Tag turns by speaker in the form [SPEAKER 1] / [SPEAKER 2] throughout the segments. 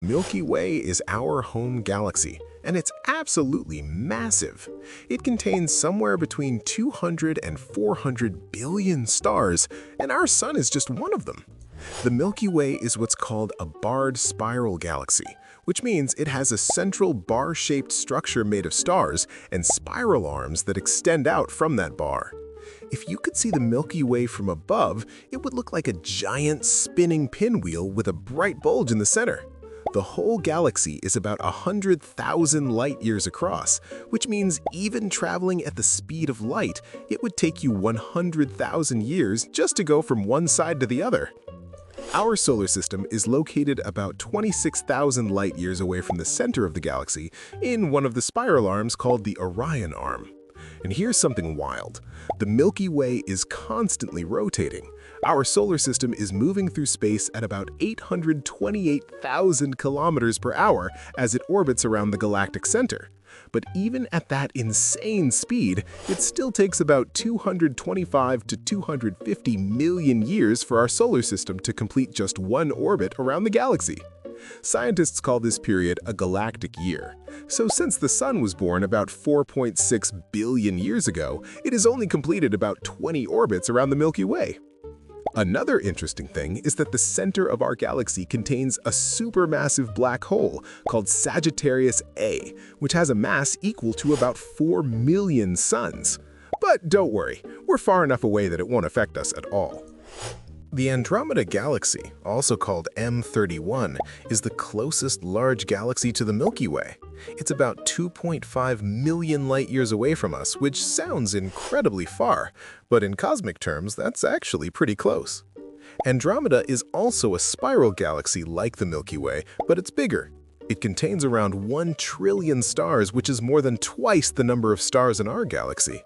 [SPEAKER 1] Milky Way is our home galaxy, and it's absolutely massive. It contains somewhere between 200 and 400 billion stars, and our sun is just one of them. The Milky Way is what's called a barred spiral galaxy, which means it has a central bar-shaped structure made of stars and spiral arms that extend out from that bar. If you could see the Milky Way from above, it would look like a giant spinning pinwheel with a bright bulge in the center. The whole galaxy is about 100,000 light-years across, which means even traveling at the speed of light, it would take you 100,000 years just to go from one side to the other. Our solar system is located about 26,000 light-years away from the center of the galaxy in one of the spiral arms called the Orion Arm. And here's something wild. The Milky Way is constantly rotating. Our solar system is moving through space at about 828,000 kilometers per hour as it orbits around the galactic center. But even at that insane speed, it still takes about 225 to 250 million years for our solar system to complete just one orbit around the galaxy. Scientists call this period a galactic year. So since the Sun was born about 4.6 billion years ago, it has only completed about 20 orbits around the Milky Way. Another interesting thing is that the center of our galaxy contains a supermassive black hole called Sagittarius A, which has a mass equal to about 4 million suns. But don't worry, we're far enough away that it won't affect us at all. The Andromeda Galaxy, also called M31, is the closest large galaxy to the Milky Way. It's about 2.5 million light-years away from us, which sounds incredibly far, but in cosmic terms, that's actually pretty close. Andromeda is also a spiral galaxy like the Milky Way, but it's bigger. It contains around 1 trillion stars, which is more than twice the number of stars in our galaxy.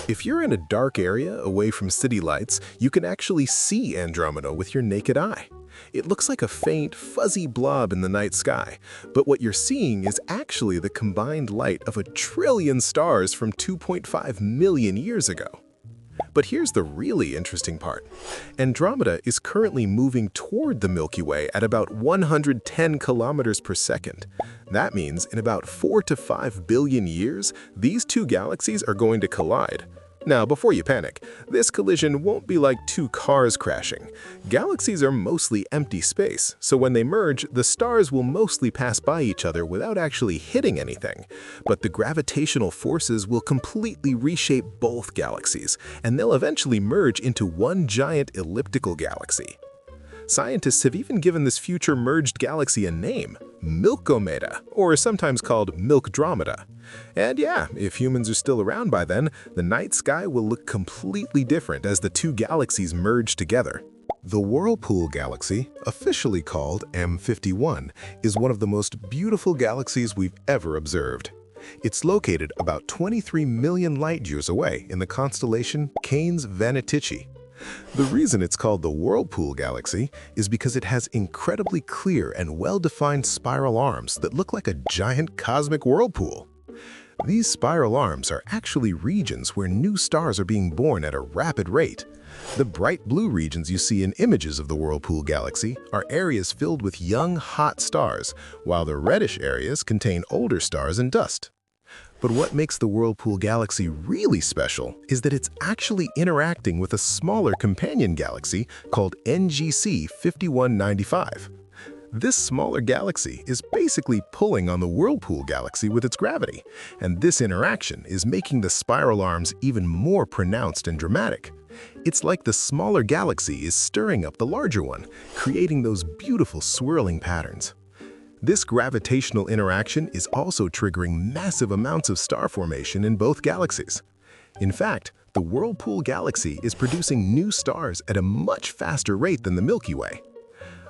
[SPEAKER 1] If you're in a dark area away from city lights, you can actually see Andromeda with your naked eye. It looks like a faint, fuzzy blob in the night sky, but what you're seeing is actually the combined light of 1 trillion stars from 2.5 million years ago. But here's the really interesting part. Andromeda is currently moving toward the Milky Way at about 110 kilometers per second. That means in about 4 to 5 billion years, these two galaxies are going to collide. Now, before you panic, this collision won't be like two cars crashing. Galaxies are mostly empty space, so when they merge, the stars will mostly pass by each other without actually hitting anything. But the gravitational forces will completely reshape both galaxies, and they'll eventually merge into one giant elliptical galaxy. Scientists have even given this future merged galaxy a name, Milkomeda, or sometimes called Milkdromeda. And yeah, if humans are still around by then, the night sky will look completely different as the two galaxies merge together. The Whirlpool Galaxy, officially called M51, is one of the most beautiful galaxies we've ever observed. It's located about 23 million light-years away in the constellation Canes Venatici. The reason it's called the Whirlpool Galaxy is because it has incredibly clear and well-defined spiral arms that look like a giant cosmic whirlpool. These spiral arms are actually regions where new stars are being born at a rapid rate. The bright blue regions you see in images of the Whirlpool Galaxy are areas filled with young, hot stars, while the reddish areas contain older stars and dust. But what makes the Whirlpool Galaxy really special is that it's actually interacting with a smaller companion galaxy called NGC 5195. This smaller galaxy is basically pulling on the Whirlpool Galaxy with its gravity, and this interaction is making the spiral arms even more pronounced and dramatic. It's like the smaller galaxy is stirring up the larger one, creating those beautiful swirling patterns. This gravitational interaction is also triggering massive amounts of star formation in both galaxies. In fact, the Whirlpool Galaxy is producing new stars at a much faster rate than the Milky Way.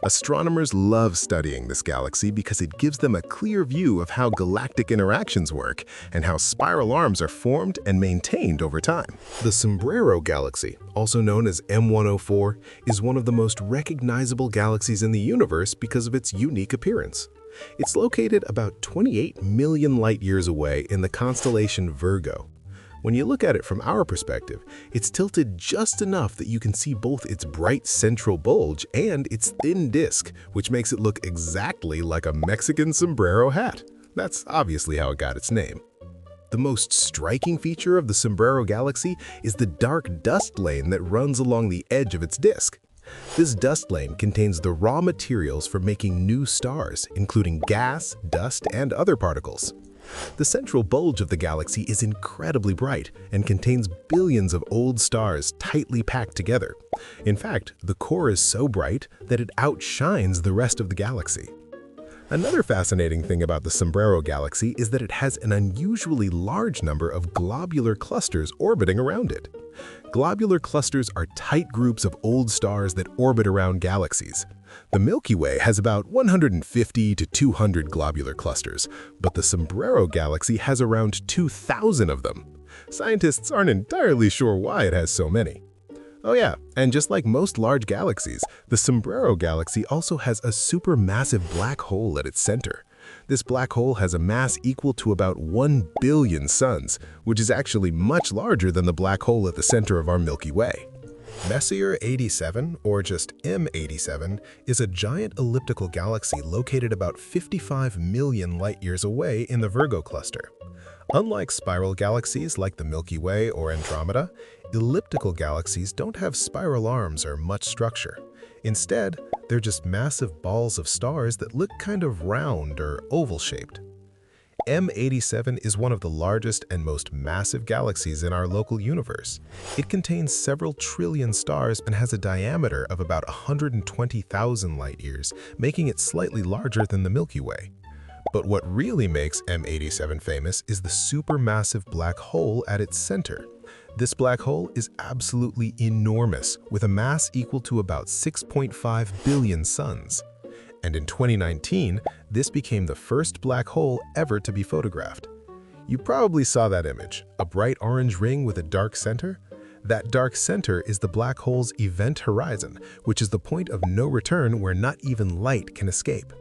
[SPEAKER 1] Astronomers love studying this galaxy because it gives them a clear view of how galactic interactions work and how spiral arms are formed and maintained over time. The Sombrero Galaxy, also known as M104, is one of the most recognizable galaxies in the universe because of its unique appearance. It's located about 28 million light-years away in the constellation Virgo. When you look at it from our perspective, it's tilted just enough that you can see both its bright central bulge and its thin disk, which makes it look exactly like a Mexican sombrero hat. That's obviously how it got its name. The most striking feature of the Sombrero Galaxy is the dark dust lane that runs along the edge of its disk. This dust lane contains the raw materials for making new stars, including gas, dust, and other particles. The central bulge of the galaxy is incredibly bright and contains billions of old stars tightly packed together. In fact, the core is so bright that it outshines the rest of the galaxy. Another fascinating thing about the Sombrero Galaxy is that it has an unusually large number of globular clusters orbiting around it. Globular clusters are tight groups of old stars that orbit around galaxies. The Milky Way has about 150 to 200 globular clusters, but the Sombrero Galaxy has around 2,000 of them. Scientists aren't entirely sure why it has so many. Oh yeah, and just like most large galaxies, the Sombrero Galaxy also has a supermassive black hole at its center. This black hole has a mass equal to about 1 billion suns, which is actually much larger than the black hole at the center of our Milky Way. Messier 87, or just M87, is a giant elliptical galaxy located about 55 million light-years away in the Virgo cluster. Unlike spiral galaxies like the Milky Way or Andromeda, elliptical galaxies don't have spiral arms or much structure. Instead, they're just massive balls of stars that look kind of round or oval-shaped. M87 is one of the largest and most massive galaxies in our local universe. It contains several trillion stars and has a diameter of about 120,000 light-years, making it slightly larger than the Milky Way. But what really makes M87 famous is the supermassive black hole at its center. This black hole is absolutely enormous, with a mass equal to about 6.5 billion suns. And in 2019, this became the first black hole ever to be photographed. You probably saw that image, a bright orange ring with a dark center. That dark center is the black hole's event horizon, which is the point of no return where not even light can escape.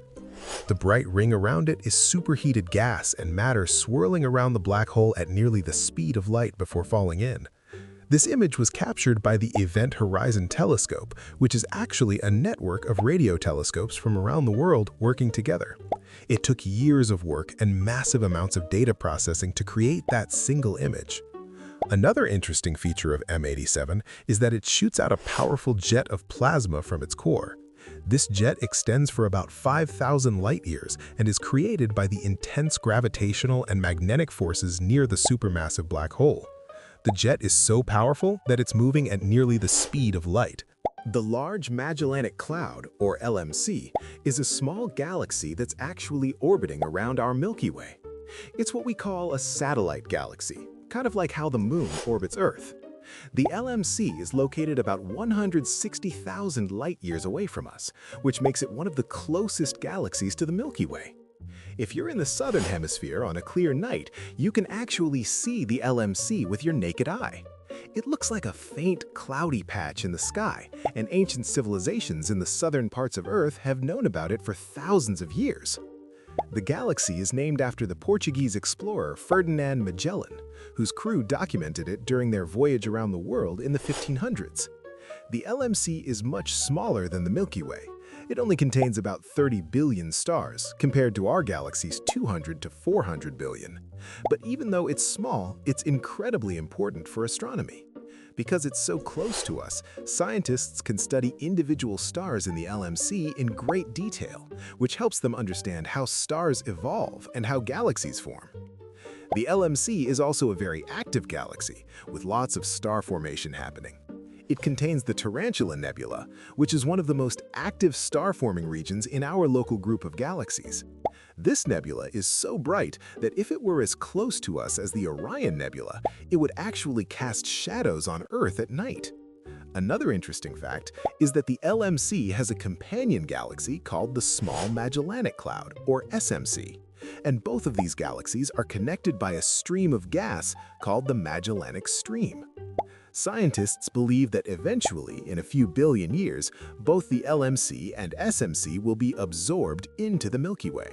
[SPEAKER 1] The bright ring around it is superheated gas and matter swirling around the black hole at nearly the speed of light before falling in. This image was captured by the Event Horizon Telescope, which is actually a network of radio telescopes from around the world working together. It took years of work and massive amounts of data processing to create that single image. Another interesting feature of M87 is that it shoots out a powerful jet of plasma from its core. This jet extends for about 5,000 light-years and is created by the intense gravitational and magnetic forces near the supermassive black hole. The jet is so powerful that it's moving at nearly the speed of light. The Large Magellanic Cloud, or LMC, is a small galaxy that's actually orbiting around our Milky Way. It's what we call a satellite galaxy, kind of like how the Moon orbits Earth. The LMC is located about 160,000 light-years away from us, which makes it one of the closest galaxies to the Milky Way. If you're in the southern hemisphere on a clear night, you can actually see the LMC with your naked eye. It looks like a faint, cloudy patch in the sky, and ancient civilizations in the southern parts of Earth have known about it for thousands of years. The galaxy is named after the Portuguese explorer Ferdinand Magellan, whose crew documented it during their voyage around the world in the 1500s. The LMC is much smaller than the Milky Way. It only contains about 30 billion stars, compared to our galaxy's 200 to 400 billion. But even though it's small, it's incredibly important for astronomy. Because it's so close to us, scientists can study individual stars in the LMC in great detail, which helps them understand how stars evolve and how galaxies form. The LMC is also a very active galaxy, with lots of star formation happening. It contains the Tarantula Nebula, which is one of the most active star-forming regions in our local group of galaxies. This nebula is so bright that if it were as close to us as the Orion Nebula, it would actually cast shadows on Earth at night. Another interesting fact is that the LMC has a companion galaxy called the Small Magellanic Cloud, or SMC. And both of these galaxies are connected by a stream of gas called the Magellanic Stream. Scientists believe that eventually, in a few billion years, both the LMC and SMC will be absorbed into the Milky Way.